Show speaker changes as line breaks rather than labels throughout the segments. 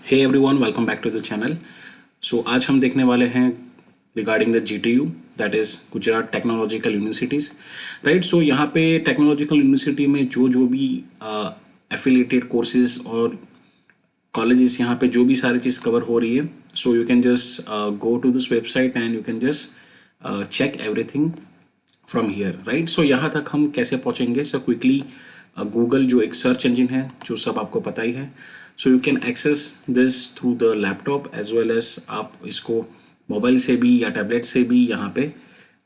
Hey everyone, welcome back to the channel. So आज हम देखने वाले हैं regarding the GTU, that is Gujarat technological universities, right. So यहाँ पे टेक्नोलॉजिकल यूनिवर्सिटी में जो भी एफिलिएटेड कोर्सेज और कॉलेजेस यहाँ पे जो भी सारी चीज़ कवर हो रही है, so you can just go to this website and you can just check everything from here, right. So यहाँ तक हम कैसे पहुँचेंगे? सो क्विकली गूगल जो एक सर्च इंजन है, जो सब आपको पता ही है, so you can access this through the laptop as well as आप इसको मोबाइल से भी या टैबलेट से भी यहाँ पे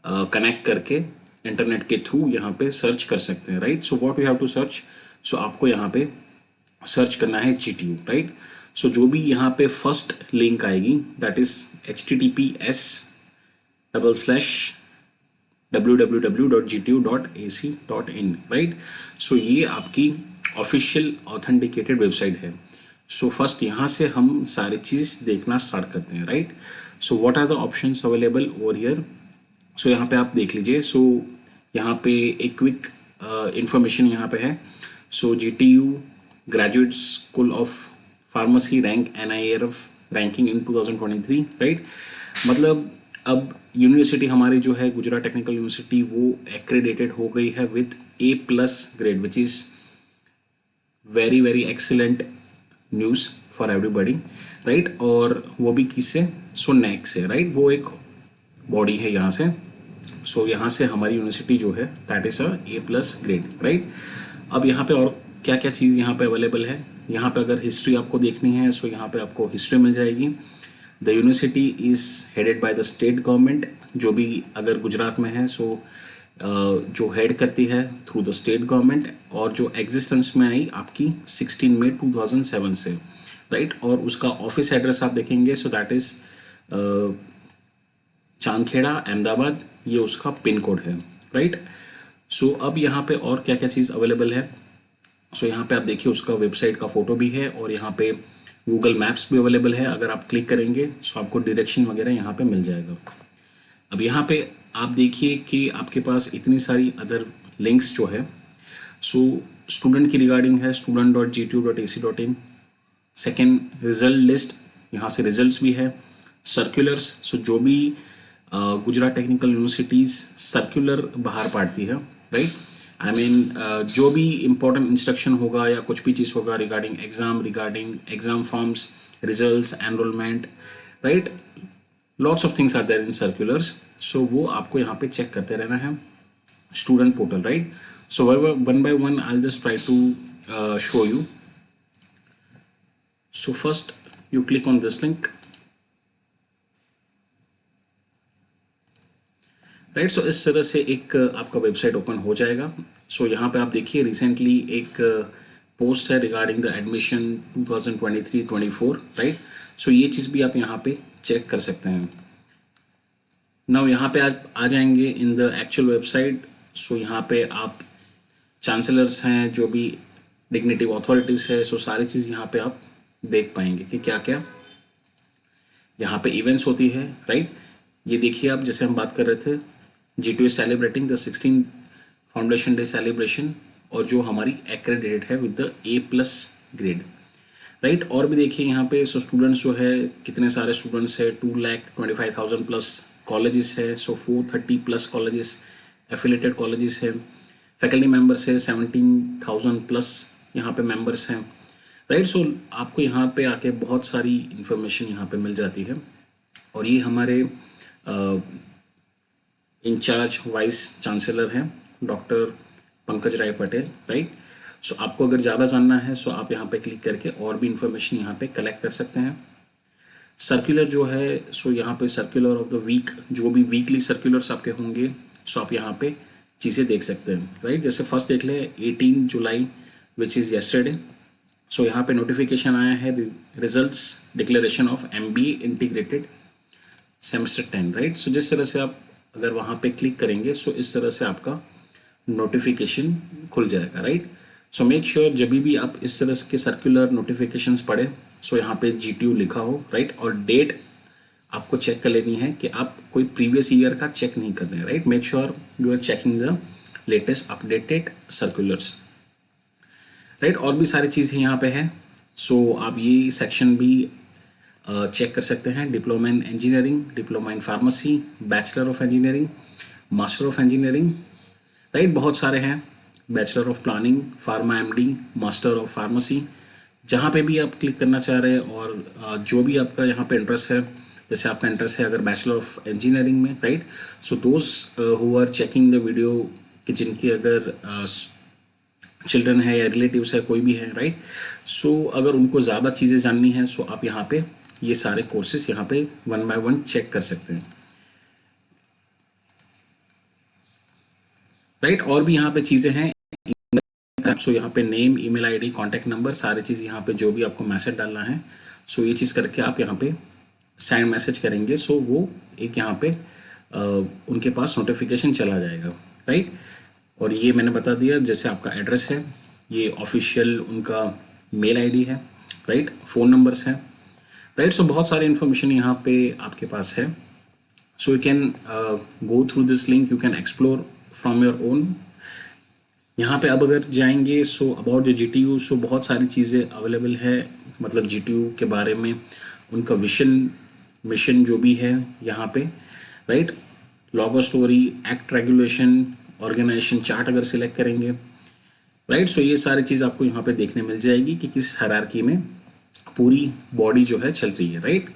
कनेक्ट करके इंटरनेट के थ्रू यहाँ पे सर्च कर सकते हैं, right. So what you have to search, so आपको यहाँ पे सर्च करना है जीटीयू, राइट। सो जो भी यहाँ पे फर्स्ट लिंक आएगी that is https://www.gtu.ac.in, right. So ये आपकी ऑफिशियल ऑथेंटिकेटेड वेबसाइट है। सो फर्स्ट यहाँ से हम सारी चीज़ देखना स्टार्ट करते हैं, right. So what are the options available over here? So यहाँ पे आप देख लीजिए। सो यहाँ पे एक क्विक इंफॉर्मेशन यहाँ पे है। So GTU graduate school of pharmacy rank NIRF ranking in 2023, right. मतलब अब यूनिवर्सिटी हमारी जो है गुजरात टेक्निकल यूनिवर्सिटी वो एक्रेडिटेड हो गई है with A+ grade, which is very very excellent news for everybody, right. और वो भी किससे? सो NAAC से, राइट। वो एक बॉडी है यहाँ से। सो यहाँ से हमारी यूनिवर्सिटी जो है that is A+ grade, right. अब यहाँ पे और क्या क्या चीज़ यहाँ पे अवेलेबल है? यहाँ पे अगर हिस्ट्री आपको देखनी है, सो यहाँ पे आपको हिस्ट्री मिल जाएगी। The university is headed by the state government, जो भी अगर गुजरात में है सो जो हेड करती है थ्रू द स्टेट गवर्नमेंट, और जो एग्जिस्टेंस में आई आपकी 16 मई 2007 से, राइट। और उसका ऑफिस एड्रेस आप देखेंगे, so that is Chandkheda, Ahmedabad, ये उसका पिन कोड है, राइट। सो अब यहाँ पे और क्या क्या चीज़ अवेलेबल है? सो यहाँ पे आप देखिए उसका वेबसाइट का फ़ोटो भी है और यहाँ पे गूगल मैप्स भी अवेलेबल है। अगर आप क्लिक करेंगे सो आपको डायरेक्शन वगैरह यहाँ पे मिल जाएगा। अब यहाँ पे आप देखिए कि आपके पास इतनी सारी अदर लिंक्स जो है, सो स्टूडेंट की रिगार्डिंग है student.gtu.ac.in। सेकेंड, रिजल्ट लिस्ट, यहाँ से रिजल्ट्स भी है। सर्कुलर्स, सो जो भी गुजरात टेक्निकल यूनिवर्सिटीज़ सर्कुलर बाहर पाड़ती है, राइट। आई मीन जो भी इम्पोर्टेंट इंस्ट्रक्शन होगा या कुछ भी चीज़ होगा regarding exam forms, results, enrolment, right, lots of things are there in circulars. So वो आपको यहाँ पे चेक करते रहना है। Student portal, right. So one by one I just try to show you. So first you click on this link, right. So इस तरह से एक आपका वेबसाइट ओपन हो जाएगा। सो यहाँ पे आप देखिए रिसेंटली एक पोस्ट है regarding the admission 2023-24, right. So ये चीज़ भी आप यहाँ पे चेक कर सकते हैं। नाउ यहाँ पे आप आ जाएंगे इन द एक्चुअल वेबसाइट। सो यहाँ पे आप चांसलर्स हैं, जो भी डिग्नेटिव अथॉरिटीज़ है, सो सारी चीज़ यहाँ पे आप देख पाएंगे कि क्या क्या यहाँ पे इवेंट्स होती है, राइट। ये देखिए आप, जैसे हम बात कर रहे थे GTU celebrating the 16 foundation day celebration, और जो हमारी एक्रेडिटेड है with the A+ grade, right. और भी देखिए यहाँ पे सो स्टूडेंट्स जो है कितने सारे स्टूडेंट्स है, 2,25,000+ कॉलेजेस है, सो 430+ कॉलेजेस एफिलेटेड कॉलेजेस है। फैकल्टी मेंबर्स है 17,000+ यहाँ पे मेंबर्स हैं, राइट। सो आपको यहाँ पे आके बहुत सारी इंफॉर्मेशन यहाँ पे मिल जाती है। और ये हमारे इंचार्ज वाइस चांसलर हैं डॉक्टर पंकज राय पटेल, राइट। सो आपको अगर ज़्यादा जानना है सो आप यहाँ पे क्लिक करके और भी इंफॉर्मेशन यहाँ पे कलेक्ट कर सकते हैं। सर्कुलर जो है, सो यहाँ पे सर्कुलर ऑफ द वीक, जो भी वीकली सर्कुलर्स आपके होंगे, सो आप यहाँ पे चीज़ें देख सकते हैं, राइट। जैसे फर्स्ट देख ले 18 जुलाई विच इज़ येस्टरडे। सो यहाँ पे नोटिफिकेशन आया है results declaration of MBA integrated semester 10, right. So जिस तरह से आप अगर वहाँ पे क्लिक करेंगे सो इस तरह से आपका नोटिफिकेशन खुल जाएगा, राइट। सो मेक श्योर जब भी आप इस तरह के सर्कुलर नोटिफिकेशंस पढ़े सो यहाँ पे GTU लिखा हो, राइट। और डेट आपको चेक कर लेनी है कि आप कोई प्रीवियस ईयर का चेक नहीं कर रहे हैं, right. Make sure you are checking the latest updated circulars, right. और भी सारी चीज़ें यहाँ पे है। सो आप ये सेक्शन भी चेक कर सकते हैं, diploma in engineering, diploma in pharmacy, bachelor of engineering, master of engineering, right, बहुत सारे हैं, bachelor of planning, pharma MD, master of pharmacy, जहाँ पे भी आप क्लिक करना चाह रहे हैं और जो भी आपका यहाँ पे इंटरेस्ट है, जैसे आपका इंटरेस्ट है अगर बैचलर ऑफ इंजीनियरिंग में, right, so those who are checking the video कि जिनकी अगर चिल्ड्रन है या रिलेटिव्स है, कोई भी है, राइट, सो अगर उनको ज़्यादा चीज़ें जाननी है सो आप यहाँ पे ये सारे कोर्सेस यहाँ पे वन बाय वन चेक कर सकते हैं, राइट। और भी यहाँ पे चीज़ें हैं, सो यहाँ पे name, email ID, contact number, सारी चीज़ यहाँ पे जो भी आपको मैसेज डालना है, सो ये चीज़ करके आप यहाँ पे सेंड मैसेज करेंगे, सो वो एक यहाँ पे उनके पास नोटिफिकेशन चला जाएगा, राइट। और ये मैंने बता दिया, जैसे आपका एड्रेस है, ये ऑफिशियल उनका मेल आईडी है, राइट, फ़ोन नंबर्स हैं, राइट। सो बहुत सारी इन्फॉर्मेशन यहाँ पे आपके पास है, so you can go through this link, you can explore from your own. यहाँ पे अब अगर जाएंगे सो अबाउट द GTU, सो बहुत सारी चीज़ें अवेलेबल है, मतलब GTU के बारे में, उनका विशन मिशन जो भी है यहाँ पे, right, logo story, act, regulation, organisation chart अगर सिलेक्ट करेंगे, राइट, सो ये सारी चीज़ आपको यहाँ पे देखने मिल जाएगी कि किस हायरार्की में पूरी बॉडी जो है चल रही है, right.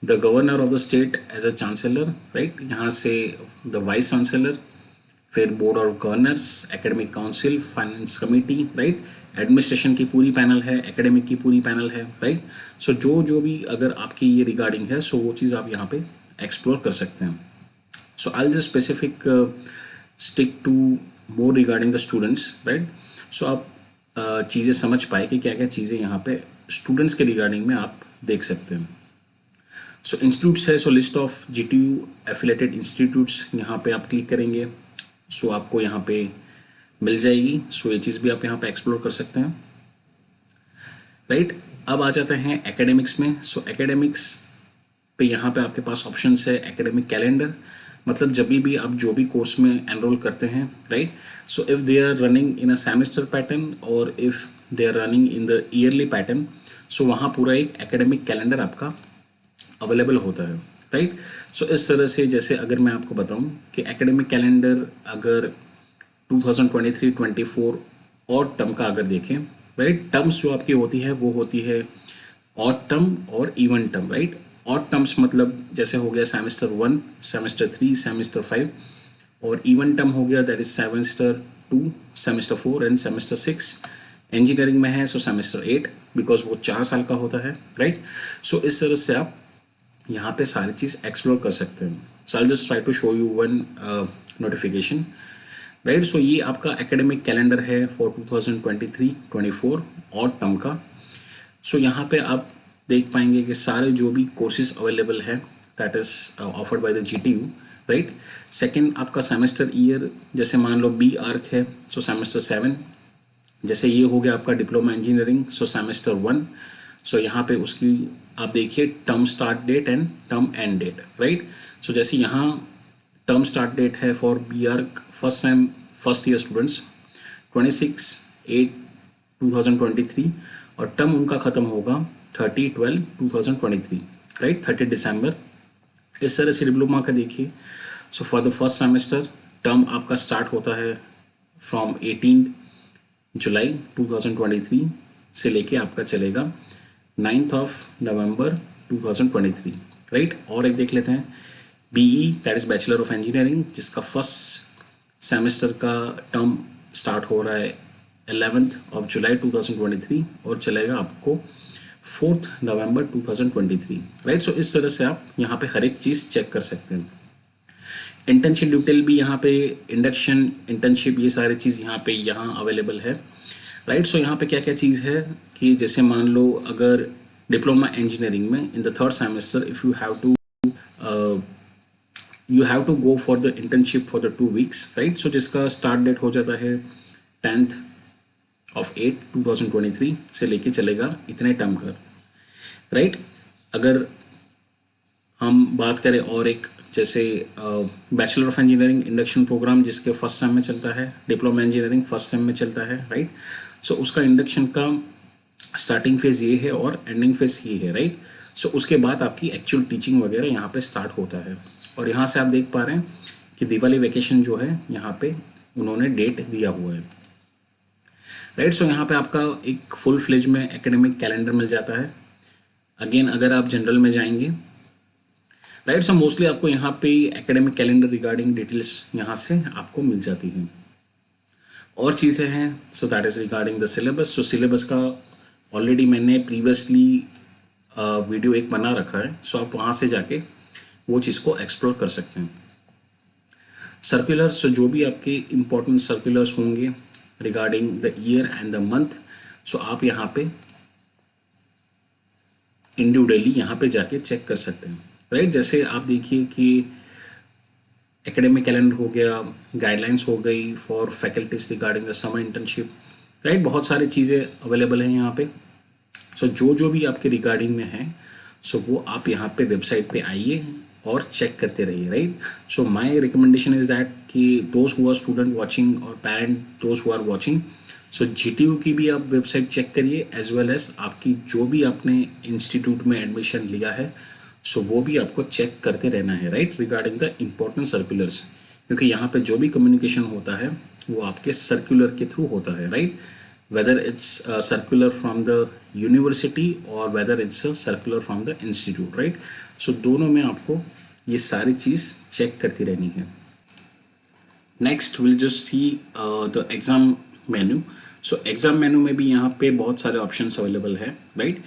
The governor of the state as a chancellor, right, यहाँ से द वाइस चांसलर, फिर board of governors, academic council, finance committee, right, administration की पूरी पैनल है, एकेडमिक की पूरी पैनल है, राइट। सो जो भी अगर आपकी ये रिगार्डिंग है सो वो चीज़ आप यहाँ पे एक्सप्लोर कर सकते हैं। So I just specific stick to more regarding the students, right. So आप चीज़ें समझ पाए कि क्या क्या चीज़ें यहाँ पे स्टूडेंट्स के रिगार्डिंग में आप देख सकते हैं। सो इंस्टीट्यूट्स है, so list of GTU affiliated institutes, यहाँ पे आप क्लिक करेंगे सो आपको यहाँ पे मिल जाएगी, सो ये चीज़ भी आप यहाँ पे एक्सप्लोर कर सकते हैं, राइट। अब आ जाते हैं एकेडमिक्स में। सो एकेडमिक्स पे यहाँ पे आपके पास ऑप्शंस है, एकेडमिक कैलेंडर, मतलब जब भी आप जो भी कोर्स में एनरोल करते हैं, right, so if they are running in a semester pattern और if they are running in the yearly pattern, so वहाँ पूरा एक एकेडमिक कैलेंडर आपका अवेलेबल होता है, राइट। सो इस तरह से, जैसे अगर मैं आपको बताऊं कि एकेडमिक कैलेंडर अगर 2023-24 और टर्म का अगर देखें, राइट, टर्म्स जो आपकी होती है वो होती है ऑड टर्म और even term, right. Odd terms मतलब जैसे हो गया सेमेस्टर 1, सेमेस्टर 3, सेमेस्टर 5, और इवन टर्म हो गया that is semester 2, semester 4 end semester 6। Engineering में है सो सेमेस्टर 8, बिकॉज वो 4 साल का होता है, राइट। सो इस तरह से आप यहाँ पे सारी चीज़ एक्सप्लोर कर सकते हैं। So I just try to show you one notification, right. So ये आपका एकेडमिक कैलेंडर है फॉर 2023-24 और टर्म का। सो यहाँ पे आप देख पाएंगे कि सारे जो भी कोर्सेज अवेलेबल है that is offered by the GTU, right. Second आपका सेमेस्टर ईयर, जैसे मान लो B आर्क है सो सेमेस्टर 7, जैसे ये हो गया आपका diploma engineering so semester 1, so यहाँ पे उसकी आप देखिए term start date and term end date, right. So जैसे यहाँ टर्म स्टार्ट डेट है for B arch first sem first year students 26/8/2023 और टर्म उनका ख़त्म होगा 30/12/2023, राइट, 30 दिसंबर। इस तरह से डिप्लोमा का देखिए, so for the first semester term आपका स्टार्ट होता है फ्रॉम 18 जुलाई 2023 से लेके आपका चलेगा 9th ऑफ नवंबर 2023, राइट। और एक देख लेते हैं BE that is bachelor of engineering, जिसका फर्स्ट सेमेस्टर का टर्म स्टार्ट हो रहा है 11th ऑफ जुलाई 2023 और चलेगा आपको 4th नवंबर 2023, राइट। सो इस तरह से आप यहाँ पे हर एक चीज़ चेक कर सकते हैं। इंटर्नशिप डिटेल भी यहाँ पे, इंडक्शन, इंटर्नशिप, ये सारी चीज़ यहाँ अवेलेबल है, राइट। सो यहाँ पे क्या क्या चीज़ है कि जैसे मान लो अगर डिप्लोमा इंजीनियरिंग में in the third semester if you have to go for the internship for the 2 weeks, right. So जिसका स्टार्ट डेट हो जाता है 10th of 8/2023 से लेके चलेगा इतने टर्म का, राइट। अगर हम बात करें और एक जैसे bachelor of engineering induction program जिसके फर्स्ट सेम में चलता है, डिप्लोमा इंजीनियरिंग फर्स्ट सेम में चलता है, राइट। सो उसका इंडक्शन का स्टार्टिंग फेज़ ये है और एंडिंग फेज़ ये है, राइट। सो उसके बाद आपकी एक्चुअल टीचिंग वगैरह यहाँ पे स्टार्ट होता है। और यहाँ से आप देख पा रहे हैं कि दिवाली वैकेशन जो है यहाँ पे उन्होंने डेट दिया हुआ है, राइट। सो यहाँ पे आपका एक फुल फ्लेज में एकेडमिक कैलेंडर मिल जाता है। अगेन अगर आप जनरल में जाएंगे, राइट, सो मोस्टली आपको यहाँ पे एकेडमिक कैलेंडर रिगार्डिंग डिटेल्स यहाँ से आपको मिल जाती हैं। और चीज़ें हैं, so that is regarding the syllabus. So syllabus का ऑलरेडी मैंने प्रीवियसली वीडियो एक बना रखा है, सो आप वहाँ से जाके वो चीज़ को एक्सप्लोर कर सकते हैं। सर्कुलर्स, जो भी आपके इम्पोर्टेंट सर्कुलर्स होंगे regarding the year end the month, so आप यहाँ पे इंडिविजुअली यहाँ पे जाके चेक कर सकते हैं, राइट। जैसे आप देखिए कि एकेडमिक कैलेंडर हो गया, गाइडलाइंस हो गई for faculties regarding the summer internship, right. बहुत सारी चीज़ें अवेलेबल हैं यहाँ पे। सो जो भी आपके रिगार्डिंग में है, सो वो आप यहाँ पे वेबसाइट पे आइए और चेक करते रहिए, right. So my recommendation is that कि those who are student watching और parent those who are watching, so GTU की भी आप वेबसाइट चेक करिए, एज वेल एज आपकी जो भी आपने इंस्टीट्यूट में एडमिशन लिया है, सो वो भी आपको चेक करते रहना है, right, regarding the important circulars. क्योंकि यहाँ पे जो भी कम्युनिकेशन होता है वो आपके सर्कुलर के थ्रू होता है, right. Whether it's circular from the university और whether it's circular from the institute, right. So दोनों में आपको ये सारी चीज़ चेक करती रहनी है। Next will just see the exam menu. So exam menu में भी यहाँ पे बहुत सारे ऑप्शंस अवेलेबल है, राइट।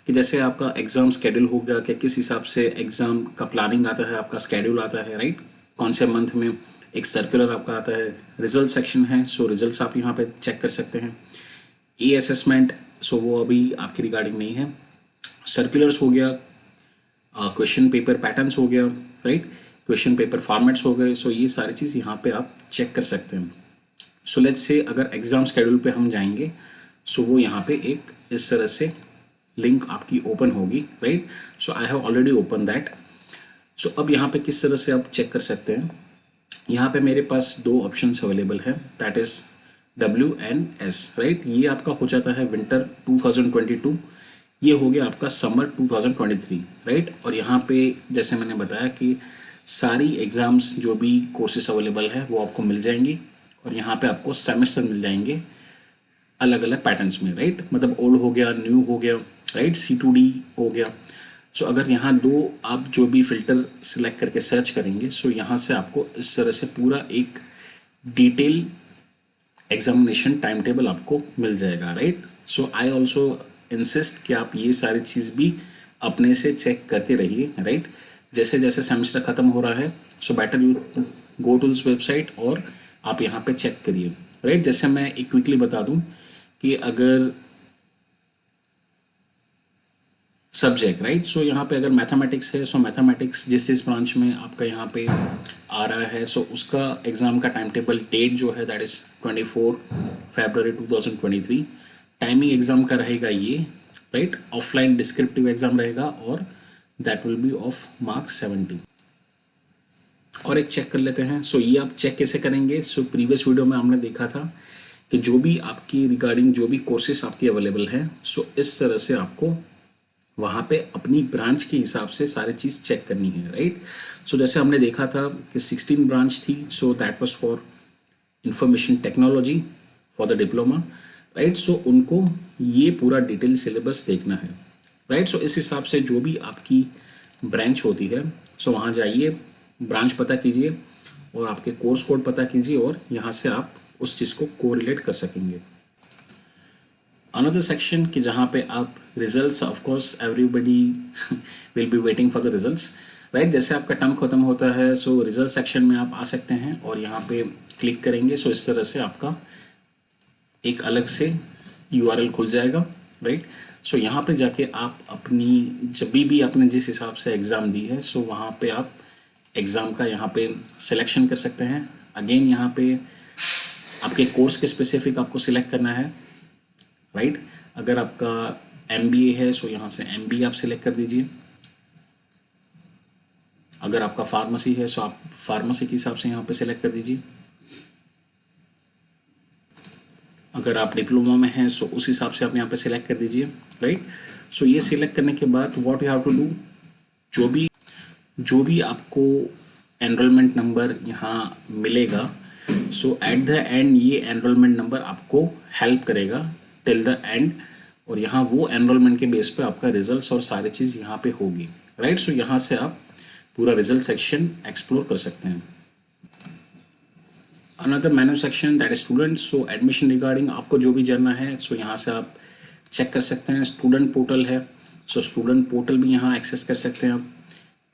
कि जैसे आपका एग्ज़ाम स्केड्यूल हो गया कि किस हिसाब से एग्ज़ाम का प्लानिंग आता है, आपका स्केड्यूल आता है, राइट, कौन से मंथ में। एक सर्कुलर आपका आता है, रिजल्ट सेक्शन है, सो रिजल्ट्स आप यहाँ पे चेक कर सकते हैं। ई असेसमेंट, सो वो अभी आपकी रिगार्डिंग नहीं है। सर्कुलर्स हो गया, क्वेश्चन पेपर पैटर्न्स हो गया, राइट, क्वेश्चन पेपर फॉर्मेट्स हो गए। सो ये सारी चीज़ यहाँ पे आप चेक कर सकते हैं। सो लेट्स से अगर एग्ज़ाम स्केड्यूल पे हम जाएंगे, सो वो यहाँ पे एक इस तरह से लिंक आपकी ओपन होगी, right. So I have already open that. So अब यहाँ पे किस तरह से आप चेक कर सकते हैं, यहाँ पे मेरे पास दो ऑप्शंस अवेलेबल है, दैट इज़ WNS, राइट। ये आपका हो जाता है विंटर 2022, ये हो गया आपका समर 2023, राइट। और यहाँ पे जैसे मैंने बताया कि सारी एग्ज़ाम्स जो भी कोर्सेस अवेलेबल है वो आपको मिल जाएंगी। और यहाँ पे आपको सेमेस्टर मिल जाएंगे अलग अलग पैटर्न्स में, राइट। मतलब ओल्ड हो गया, न्यू हो गया, राइट, C2D हो गया। सो अगर यहाँ दो आप जो भी फिल्टर सिलेक्ट करके सर्च करेंगे, सो यहाँ से आपको इस तरह से पूरा एक डिटेल एग्जामिनेशन टाइम टेबल आपको मिल जाएगा, right. So I also insist कि आप ये सारी चीज़ भी अपने से चेक करते रहिए, राइट। जैसे जैसे सेमेस्टर ख़त्म हो रहा है, so better you go to this website और आप यहाँ पे चेक करिए, राइट। जैसे मैं एक क्विकली बता दूँ कि अगर सब्जेक्ट, राइट, सो यहाँ पे अगर मैथमेटिक्स है, सो मैथमेटिक्स जिस ब्रांच में आपका यहाँ पे आ रहा है, सो उसका एग्ज़ाम का टाइम टेबल डेट जो है that is 24 February 2023। Timing exam का रहेगा ये, राइट, ऑफलाइन डिस्क्रिप्टिव एग्ज़ाम रहेगा और that will be of marks 70। और एक चेक कर लेते हैं। सो ये आप चेक कैसे करेंगे, सो प्रीवियस वीडियो में हमने देखा था कि जो भी आपकी रिगार्डिंग जो भी कोर्सेस आपकी अवेलेबल हैं, सो इस तरह से आपको वहाँ पे अपनी ब्रांच के हिसाब से सारी चीज़ चेक करनी है, राइट। सो जैसे हमने देखा था कि 16 ब्रांच थी, so that was for information technology for the diploma, right. So उनको ये पूरा डिटेल सिलेबस देखना है, राइट। सो इस हिसाब से जो भी आपकी ब्रांच होती है, सो वहाँ जाइए, ब्रांच पता कीजिए और आपके कोर्स कोड पता कीजिए और यहाँ से आप उस चीज़ को कोरिलेट कर सकेंगे। अनदर सेक्शन कि जहाँ पे आप results, of course everybody will be waiting for the results, right. जैसे आपका टर्म खत्म होता है, सो रिजल्ट सेक्शन में आप आ सकते हैं और यहाँ पे क्लिक करेंगे, सो इस तरह से आपका एक अलग से URL खुल जाएगा, राइट। सो यहाँ पे जाके आप अपनी जब भी आपने जिस हिसाब से एग्ज़ाम दी है, सो वहाँ पे आप एग्ज़ाम का यहाँ पे सिलेक्शन कर सकते हैं। अगेन यहाँ पे आपके कोर्स के स्पेसिफिक आपको सिलेक्ट करना है, राइट। अगर आपका MBA है, सो यहाँ से MBA आप सिलेक्ट कर दीजिए। अगर आपका फार्मेसी है, सो आप फार्मेसी के हिसाब से यहाँ पे सिलेक्ट कर दीजिए। अगर आप डिप्लोमा में हैं सो उस हिसाब से आप यहाँ पे सिलेक्ट कर दीजिए, राइट। सो ये सिलेक्ट करने के बाद what you have to do, जो भी आपको एनरोलमेंट नंबर यहाँ मिलेगा, सो एट द एंड ये एनरोलमेंट नंबर आपको हेल्प करेगा टिल द एंड, और यहाँ वो एनरोलमेंट के बेस पे आपका रिजल्ट्स और सारी चीज़ यहाँ पे होगी, राइट। सो यहाँ से आप पूरा रिजल्ट सेक्शन एक्सप्लोर कर सकते हैं। Another menu section that is student. So admission regarding आपको जो भी जानना है सो यहाँ से आप चेक कर सकते हैं। स्टूडेंट पोर्टल है, सो स्टूडेंट पोर्टल भी यहाँ एक्सेस कर सकते हैं आप।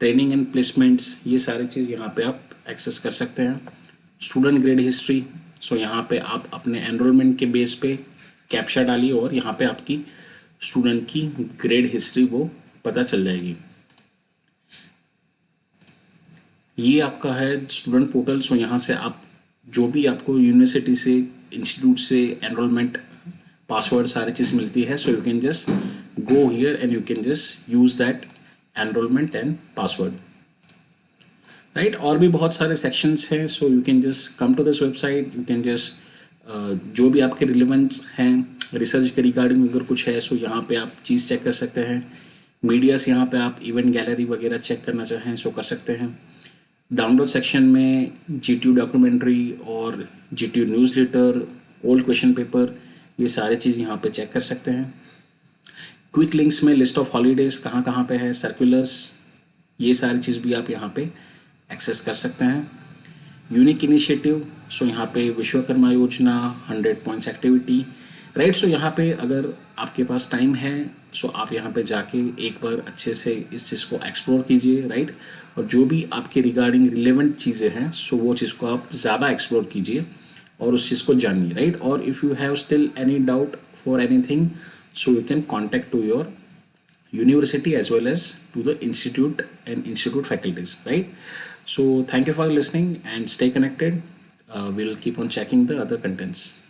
ट्रेनिंग एंड प्लेसमेंट्स, ये सारी चीज़ यहाँ पे आप एक्सेस कर सकते हैं। स्टूडेंट ग्रेड हिस्ट्री, सो यहाँ पे आप अपने एनरोलमेंट के बेस पे कैप्चा डालिए और यहाँ पे आपकी स्टूडेंट की ग्रेड हिस्ट्री वो पता चल जाएगी। ये आपका है स्टूडेंट पोर्टल। सो यहाँ से आप जो भी आपको यूनिवर्सिटी से, इंस्टीट्यूट से एनरोलमेंट पासवर्ड सारी चीज़ मिलती है, so you can just go here and you can just use that enrolment and password, right. और भी बहुत सारे सेक्शंस हैं, so you can just come to this website, you can just जो भी आपके रिलेवेंस हैं रिसर्च के रिगार्डिंग अगर कुछ है सो यहाँ पे आप चीज़ चेक कर सकते हैं। मीडियास यहाँ पे आप इवेंट गैलरी वगैरह चेक करना चाहें सो कर सकते हैं। डाउनलोड सेक्शन में GTU डॉक्यूमेंट्री और GTU newsletter, old question paper, ये सारी चीज़ यहाँ पे चेक कर सकते हैं। क्विक लिंक्स में लिस्ट ऑफ हॉलीडेज कहाँ कहाँ पे है, सर्कुलर्स, ये सारी चीज़ भी आप यहाँ पे एक्सेस कर सकते हैं। यूनिक इनिशिएटिव, सो यहाँ पे विश्वकर्मा योजना, 100 पॉइंट्स एक्टिविटी, राइट। सो यहाँ पे अगर आपके पास टाइम है सो आप यहाँ पे जाके एक बार अच्छे से इस चीज़ को एक्सप्लोर कीजिए, राइट। और जो भी आपके रिगार्डिंग रिलेवेंट चीज़ें हैं सो वो चीज़ को आप ज़्यादा एक्सप्लोर कीजिए और उस चीज़ को जानिए, राइट। और if you have still any doubt for anything so you can contact to your university as well as to the institute and institute faculties, right? So thank you for listening and stay connected. We'll keep on checking the other contents.